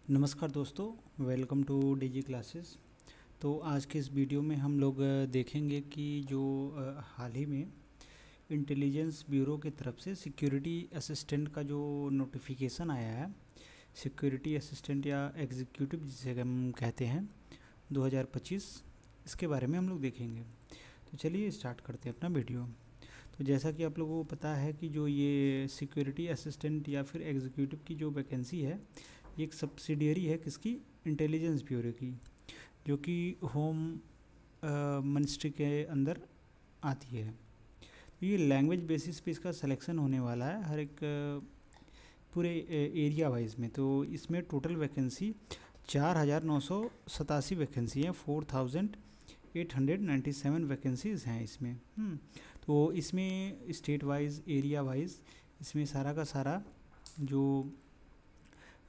नमस्कार दोस्तों, welcome two DG classes. तो आज के इस वीडियो में हम लोग देखेंगे कि जो हाल ही में इंटेलिजेंस ब्यूरो की तरफ से सिक्योरिटी असिस्टेंट का जो नोटिफिकेशन आया है, सिक्योरिटी असिस्टेंट या एग्जीक्यूटिव जिसे हम कहते हैं 2025, इसके बारे में हम लोग देखेंगे। तो चलिए स्टार्ट करते हैं अपना वीडियो। तो जैसा कि आप लोगों को पता है कि जो ये सिक्योरिटी असिस्टेंट या फिर एग्जीक्यूटिव की जो वैकेंसी है, ये एक सब्सिडियरी है किसकी, इंटेलिजेंस ब्यूरो की, जो कि होम मिनिस्ट्री के अंदर आती है। तो ये लैंग्वेज बेसिस पे इसका सिलेक्शन होने वाला है हर एक पूरे एरिया वाइज में। तो इसमें टोटल वैकेंसी 4,987 वैकेंसी है, 4,897 वैकेंसीज हैं इसमें। तो इसमें स्टेट वाइज, एरिया वाइज, इसमें सारा का सारा जो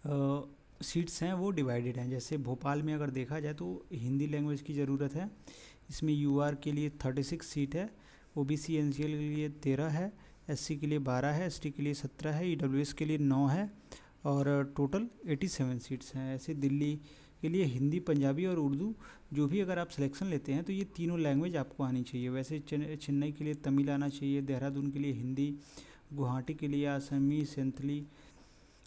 सीट्स हैं वो डिवाइडेड हैं। जैसे भोपाल में अगर देखा जाए तो हिंदी लैंग्वेज की ज़रूरत है, इसमें यूआर के लिए 36 सीट है, ओबीसी एनसीएल के लिए 13 है, एससी के लिए 12 है, एसटी के लिए 17 है, ईडब्ल्यूएस के लिए 9 है और टोटल 87 सीट्स हैं। ऐसे दिल्ली के लिए हिंदी, पंजाबी और उर्दू जो भी अगर आप सिलेक्शन लेते हैं तो ये तीनों लैंग्वेज आपको आनी चाहिए। वैसे चेन्नई के लिए तमिल आना चाहिए, देहरादून के लिए हिंदी, गुवाहाटी के लिए असमी, सेंथली,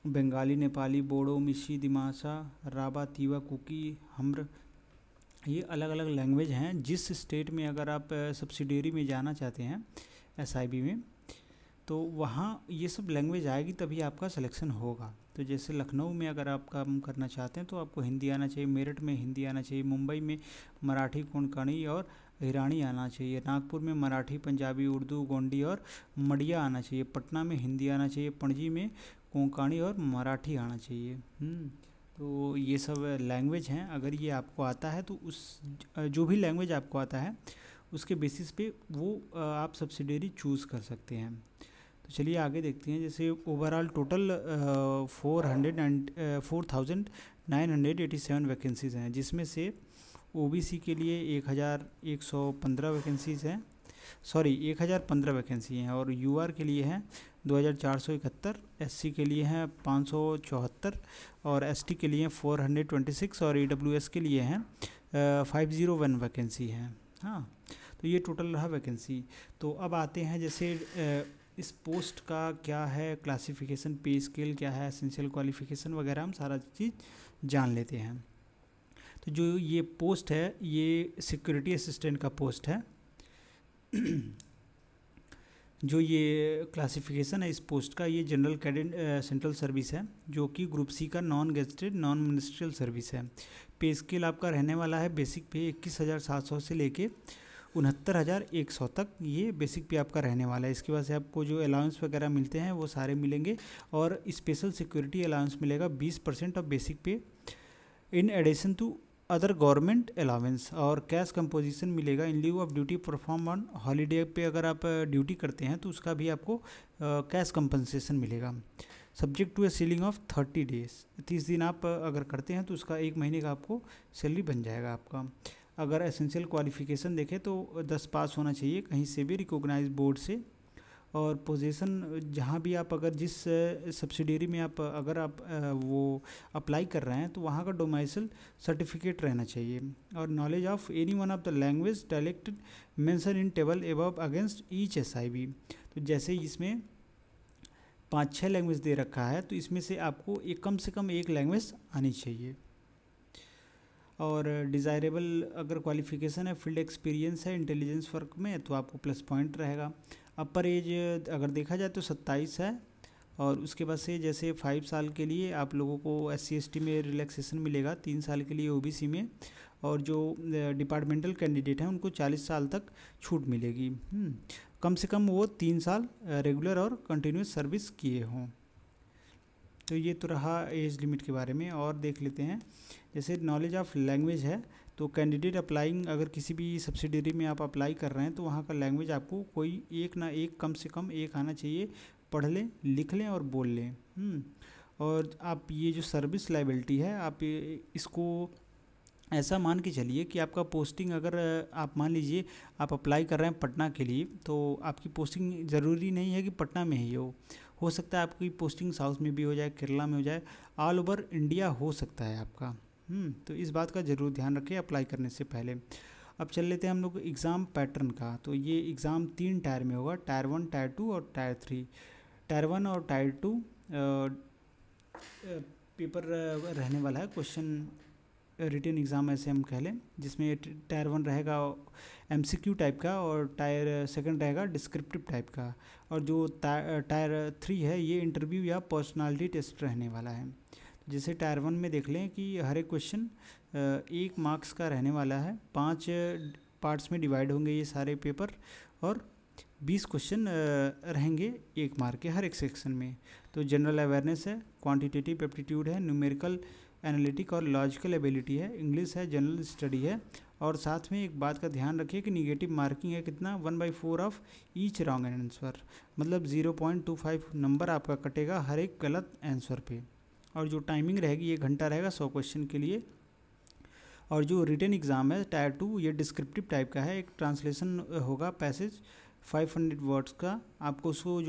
बंगाली, नेपाली, बोडो, मिशी, दिमासा, राभा, तीवा, कुकी, हम्र, ये अलग अलग लैंग्वेज हैं। जिस स्टेट में अगर आप सब्सिडियरी में जाना चाहते हैं एसआईबी में, तो वहाँ ये सब लैंग्वेज आएगी तभी आपका सिलेक्शन होगा। तो जैसे लखनऊ में अगर आप काम करना चाहते हैं तो आपको हिंदी आना चाहिए, मेरठ में हिंदी आना चाहिए, मुंबई में मराठी, कोंकणी और ईरानी आना चाहिए, नागपुर में मराठी, पंजाबी, उर्दू, गोंडी और मडिया आना चाहिए, पटना में हिंदी आना चाहिए, पणजी में कोंकणी और मराठी आना चाहिए। तो ये सब लैंग्वेज हैं। अगर ये आपको आता है तो उस जो भी लैंग्वेज आपको आता है उसके बेसिस पे वो आप सब्सिडियरी चूज़ कर सकते हैं। तो चलिए आगे देखते हैं। जैसे ओवरऑल टोटल 4,987 वैकेंसीज़ हैं, जिसमें से ओबीसी के लिए 1,115 वैकेंसीज़ हैं, 1,015 वैकेंसी हैं, और यूआर के लिए हैं 2,471, एससी के लिए हैं 574 और एसटी के लिए 426 और ईडब्ल्यूएस के लिए हैं 501 वैकेंसी हैं। हाँ, तो ये टोटल रहा वैकेंसी। तो अब आते हैं जैसे इस पोस्ट का क्या है क्लासिफिकेशन, पे स्केल क्या है, एसेंशियल क्वालिफिकेशन वगैरह हम सारा चीज़ जान लेते हैं। तो जो ये पोस्ट है ये सिक्योरिटी असिस्टेंट का पोस्ट है। जो ये क्लासिफिकेशन है इस पोस्ट का, ये जनरल कैडेट सेंट्रल सर्विस है, जो कि ग्रुप सी का non gazetted non ministerial service है। पे स्केल आपका रहने वाला है बेसिक पे 21,700 से लेके 69,100 तक, ये बेसिक पे आपका रहने वाला है। इसके बाद से आपको जो अलाउंस वगैरह मिलते हैं वो सारे मिलेंगे, और स्पेशल सिक्योरिटी अलाउंस मिलेगा 20% of basic pay in addition to other government allowance, और कैश कंपोजिशन मिलेगा in lieu of duty perform on holiday पे अगर आप ड्यूटी करते हैं तो उसका भी आपको कैश कंपनसेशन मिलेगा, subject to a ceiling of 30 days. 30 दिन आप अगर करते हैं तो उसका 1 महीने का आपको सैलरी बन जाएगा आपका। अगर एसेंशियल क्वालिफिकेशन देखें तो 10 पास होना चाहिए कहीं से भी रिकॉग्नाइज बोर्ड से, और पोजीशन जहाँ भी आप अगर जिस सब्सिडियरी में आप अगर आप वो अप्लाई कर रहे हैं तो वहाँ का डोमाइसल सर्टिफिकेट रहना चाहिए, और knowledge of any one of the language dialects mention in table above against each SIB. तो जैसे इसमें 5-6 लैंग्वेज दे रखा है तो इसमें से आपको कम से कम एक लैंग्वेज आनी चाहिए। और डिज़ायरेबल अगर क्वालिफिकेशन है, फील्ड एक्सपीरियंस है इंटेलिजेंस वर्क में, तो आपको प्लस पॉइंट रहेगा। अपर एज अगर देखा जाए तो 27 है, और उसके बाद से जैसे 5 साल के लिए आप लोगों को SC/ST में रिलैक्सेशन मिलेगा, 3 साल के लिए ओबीसी में, और जो डिपार्टमेंटल कैंडिडेट हैं उनको 40 साल तक छूट मिलेगी। कम से कम वो 3 साल रेगुलर और कंटिन्यूस सर्विस किए हों। तो ये तो रहा एज लिमिट के बारे में। और देख लेते हैं जैसे नॉलेज ऑफ लैंग्वेज है, तो कैंडिडेट अप्लाइंग अगर किसी भी सब्सिडियरी में आप अप्लाई कर रहे हैं तो वहाँ का लैंग्वेज आपको कोई एक ना एक, कम से कम एक आना चाहिए, पढ़ लें, लिख लें और बोल लें। और आप ये जो सर्विस लायबिलिटी है आप इसको ऐसा मान के चलिए कि आपका पोस्टिंग अगर आप मान लीजिए आप अप्लाई कर रहे हैं पटना के लिए, तो आपकी पोस्टिंग ज़रूरी नहीं है कि पटना में ही हो सकता है आपकी पोस्टिंग साउथ में भी हो जाए, केरला में हो जाए, ऑल ओवर इंडिया हो सकता है आपका। तो इस बात का ज़रूर ध्यान रखें अप्लाई करने से पहले। अब चल लेते हैं हम लोग एग्ज़ाम पैटर्न का। तो ये एग्ज़ाम 3 टायर में होगा, टायर 1, टायर 2 और टायर 3। टायर 1 और टायर 2 पेपर रहने वाला है, क्वेश्चन रिटन एग्ज़ाम ऐसे हम कह लें, जिसमें टायर 1 रहेगा एमसीक्यू टाइप का और टायर 2 रहेगा डिस्क्रिप्टिव टाइप का, और जो टायर 3 है ये इंटरव्यू या पर्सनालिटी टेस्ट रहने वाला है। जैसे टायर 1 में देख लें कि हर एक क्वेश्चन 1 मार्क्स का रहने वाला है, 5 पार्ट्स में डिवाइड होंगे ये सारे पेपर, और 20 क्वेश्चन रहेंगे 1 मार्क के हर एक सेक्शन में। तो जनरल अवेयरनेस है, क्वांटिटेटिव एप्टीट्यूड है, न्यूमेरिकल एनालिटिक और लॉजिकल एबिलिटी है, इंग्लिश है, जनरल स्टडी है, और साथ में एक बात का ध्यान रखिए कि निगेटिव मार्किंग है कितना, 1/4 ऑफ ईच रॉन्ग आंसर, मतलब 0.25 नंबर आपका कटेगा हर एक गलत आंसर पे। और जो टाइमिंग रहेगी 1 घंटा रहेगा 100 क्वेश्चन के लिए। और जो रिटन एग्ज़ाम है टायर 2 ये डिस्क्रिप्टिव टाइप का है, एक ट्रांसलेशन होगा पैसेज 500 वर्ड्स का, आपको उसको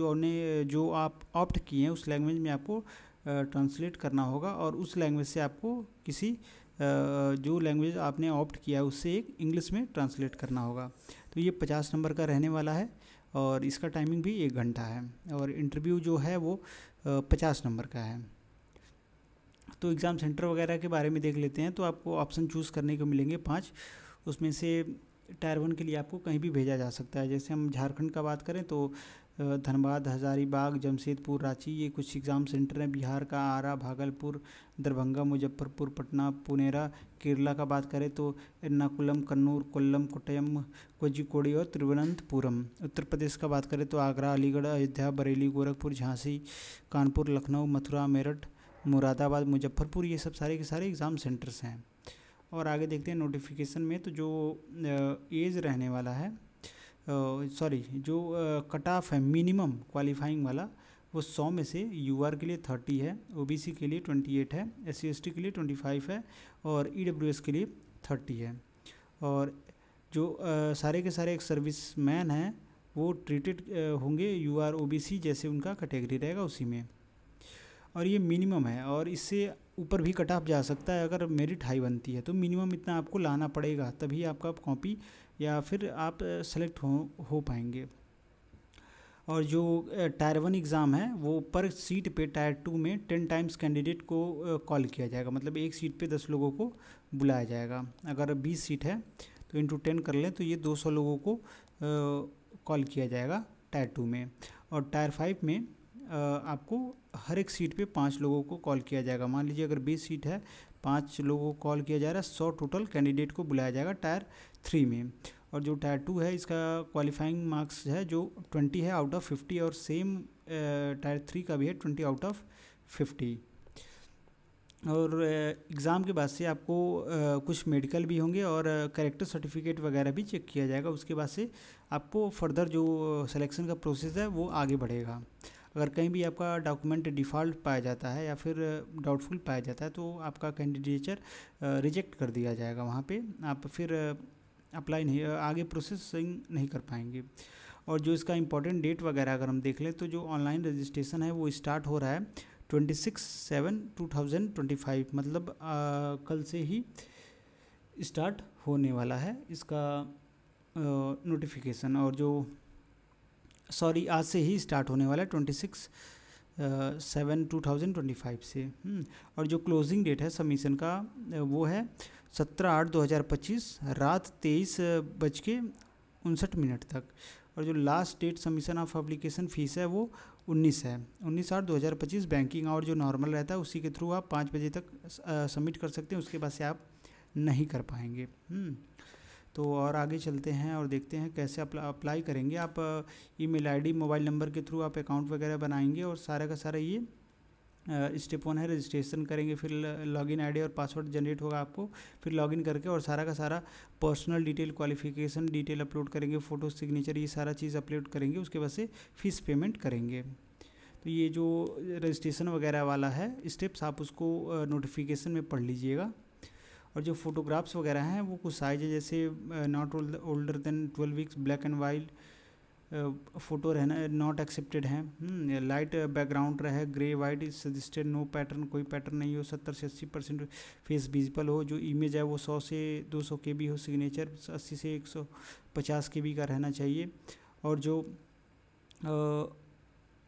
जो आप ऑप्ट किए हैं उस लैंग्वेज में आपको ट्रांसलेट करना होगा, और उस लैंग्वेज से आपको किसी जो लैंग्वेज आपने ऑप्ट किया है उससे एक इंग्लिश में ट्रांसलेट करना होगा। तो ये 50 नंबर का रहने वाला है, और इसका टाइमिंग भी 1 घंटा है, और इंटरव्यू जो है वो 50 नंबर का है। तो एग्ज़ाम सेंटर वगैरह के बारे में देख लेते हैं। तो आपको ऑप्शन चूज़ करने को मिलेंगे 5, उसमें से टायर 1 के लिए आपको कहीं भी भेजा जा सकता है। जैसे हम झारखंड का बात करें तो धनबाद, हजारीबाग, जमशेदपुर, रांची, ये कुछ एग्ज़ाम सेंटर हैं। बिहार का आरा, भागलपुर, दरभंगा, मुजफ्फरपुर, पटना, पुनेरा। केरला का बात करें तो एर्नाकुलम, कन्नूर, कोल्लम, कोट्टयम, कोझिकोड और तिरुवनंतपुरम। उत्तर प्रदेश का बात करें तो आगरा, अलीगढ़, अयोध्या, बरेली, गोरखपुर, झांसी, कानपुर, लखनऊ, मथुरा, मेरठ, मुरादाबाद, मुजफ्फरपुर, ये सब सारे के सारे एग्ज़ाम सेंटर्स हैं। और आगे देखते हैं नोटिफिकेशन में। तो जो एज रहने वाला है, जो कट ऑफ है मिनिमम क्वालिफाइंग वाला, वो 100 में से यूआर के लिए 30 है, ओबीसी के लिए 28 है, एससी एसटी के लिए 25 है, और ईडब्ल्यूएस के लिए 30 है। और जो सारे के सारे एक सर्विस मैन हैं वो ट्रीटेड होंगे यूआर ओबीसी जैसे उनका कैटेगरी रहेगा उसी में, और ये मिनिमम है। और इससे ऊपर भी कट ऑफ जा सकता है अगर मेरिट हाई बनती है, तो मिनिमम इतना आपको लाना पड़ेगा, तभी आपका कॉपी या फिर आप सेलेक्ट हो पाएंगे। और जो टायर 1 एग्ज़ाम है वो पर सीट पे टायर 2 में 10 टाइम्स कैंडिडेट को कॉल किया जाएगा, मतलब एक सीट पे 10 लोगों को बुलाया जाएगा। अगर 20 सीट है तो इंटू 10 कर लें तो ये 200 लोगों को कॉल किया जाएगा टायर 2 में। और टायर 5 में आपको हर एक सीट पे 5 लोगों को कॉल किया जाएगा। मान लीजिए अगर 20 सीट है, 5 लोगों को कॉल किया जा रहा है, 100 टोटल कैंडिडेट को बुलाया जाएगा टायर 3 में। और जो टायर 2 है इसका क्वालिफाइंग मार्क्स है जो 20 है आउट ऑफ 50, और सेम टायर 3 का भी है 20 आउट ऑफ 50। और एग्ज़ाम के बाद से आपको कुछ मेडिकल भी होंगे और कैरेक्टर सर्टिफिकेट वगैरह भी चेक किया जाएगा। उसके बाद से आपको फर्दर जो सिलेक्शन का प्रोसेस है वो आगे बढ़ेगा। अगर कहीं भी आपका डॉक्यूमेंट डिफ़ॉल्ट पाया जाता है या फिर डाउटफुल पाया जाता है तो आपका कैंडिडेचर रिजेक्ट कर दिया जाएगा, वहाँ पे आप फिर अप्लाई नहीं, आगे प्रोसेसिंग नहीं कर पाएंगे। और जो इसका इम्पोर्टेंट डेट वगैरह अगर हम देख लें तो जो ऑनलाइन रजिस्ट्रेशन है वो स्टार्ट हो रहा है 26/7/2025, मतलब कल से ही स्टार्ट होने वाला है इसका नोटिफिकेशन। और जो आज से ही स्टार्ट होने वाला है 26/7/2025 से। और जो क्लोजिंग डेट है सबमिशन का वो है 17/8/2025 रात 23:59 तक। और जो last date submission of application fees है वो 19 है, 19/8/2025। बैंकिंग और जो नॉर्मल रहता है उसी के थ्रू आप 5 बजे तक सबमिट कर सकते हैं, उसके बाद से आप नहीं कर पाएंगे। तो और आगे चलते हैं और देखते हैं कैसे अप्लाई करेंगे। आप ईमेल आईडी, मोबाइल नंबर के थ्रू आप अकाउंट वगैरह बनाएंगे, और सारा का सारा ये स्टेप 1 है, रजिस्ट्रेशन करेंगे, फिर लॉगिन आईडी और पासवर्ड जनरेट होगा आपको, फिर लॉगिन करके और सारा का सारा personal detail, qualification detail upload करेंगे, फ़ोटो, सिग्नेचर, ये सारा चीज़ अपलोड करेंगे। उसके बाद से फ़ीस पेमेंट करेंगे। तो ये जो रजिस्ट्रेशन वगैरह वाला है स्टेप्स आप उसको नोटिफिकेशन में पढ़ लीजिएगा। और जो फोटोग्राफ्स वगैरह हैं वो कुछ साइज है, जैसे not older than 12 weeks, black and white, photo रहना नॉट एक्सेप्टेड है, लाइट बैकग्राउंड रहे, grey white is suggested, no pattern, कोई पैटर्न नहीं हो, 70 से 80% फेस विजिबल हो, जो इमेज है वो 100 से 200 KB हो, सिग्नेचर 80 से 150 KB का रहना चाहिए, और जो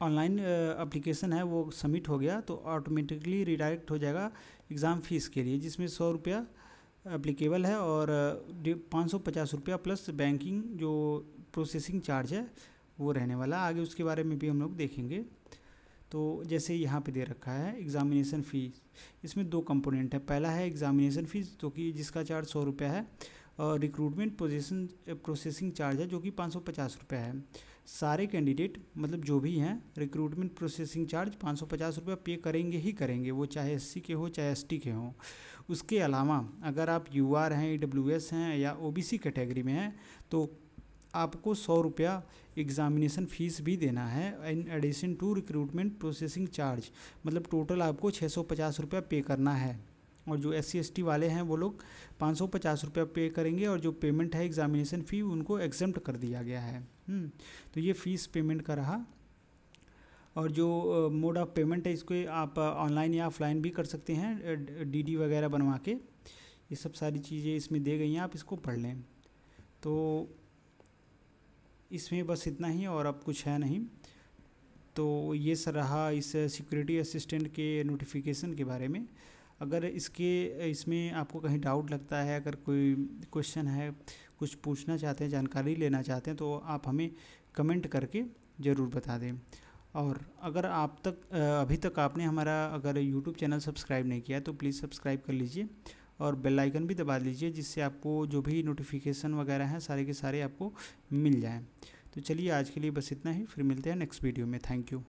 ऑनलाइन एप्लीकेशन है वो सबमिट हो गया तो ऑटोमेटिकली रिडायरेक्ट हो जाएगा एग्ज़ाम फ़ीस के लिए, जिसमें 100 रुपया एप्लीकेबल है और 550 रुपया प्लस बैंकिंग जो प्रोसेसिंग चार्ज है वो रहने वाला। आगे उसके बारे में भी हम लोग देखेंगे। तो जैसे यहाँ पे दे रखा है एग्ज़ामिनेशन फ़ीस, इसमें 2 कंपोनेंट है। पहला है एग्ज़ामिनेशन फ़ीस जो कि जिसका चार्ज 100 रुपया है, और रिक्रूटमेंट प्रोसेसिंग चार्ज है जो कि 550 रुपया है। सारे कैंडिडेट मतलब जो भी हैं रिक्रूटमेंट प्रोसेसिंग चार्ज 550 रुपया पे करेंगे ही करेंगे, वो चाहे SC के हो चाहे ST के हों। उसके अलावा अगर आप UR हैं, EWS हैं या OBC कैटेगरी में हैं तो आपको 100 रुपया एग्ज़ामिनेशन फ़ीस भी देना है in addition to recruitment processing charge, मतलब टोटल आपको 650 रुपया पे करना है। और जो SC ST वाले हैं वो लोग 550 रुपया पे करेंगे, और जो पेमेंट है एग्ज़ामिनेशन फ़ी उनको एग्जम्प्ट कर दिया गया है। तो ये फ़ीस पेमेंट का रहा। और जो मोड ऑफ पेमेंट है इसको आप ऑनलाइन या ऑफलाइन भी कर सकते हैं, DD वगैरह बनवा के। ये सब सारी चीज़ें इसमें दे गई हैं, आप इसको पढ़ लें। तो इसमें बस इतना ही और अब कुछ है नहीं। तो ये सर रहा इस सिक्योरिटी असिस्टेंट के नोटिफिकेशन के बारे में। अगर इसमें आपको कहीं डाउट लगता है, अगर कोई क्वेश्चन है, कुछ पूछना चाहते हैं, जानकारी लेना चाहते हैं, तो आप हमें कमेंट करके ज़रूर बता दें। और अगर अभी तक आपने हमारा अगर YouTube चैनल सब्सक्राइब नहीं किया तो प्लीज़ सब्सक्राइब कर लीजिए और बेल आइकन भी दबा लीजिए, जिससे आपको जो भी नोटिफिकेशन वगैरह हैं सारे के सारे आपको मिल जाएं। तो चलिए आज के लिए बस इतना ही, फिर मिलते हैं नेक्स्ट वीडियो में। Thank you.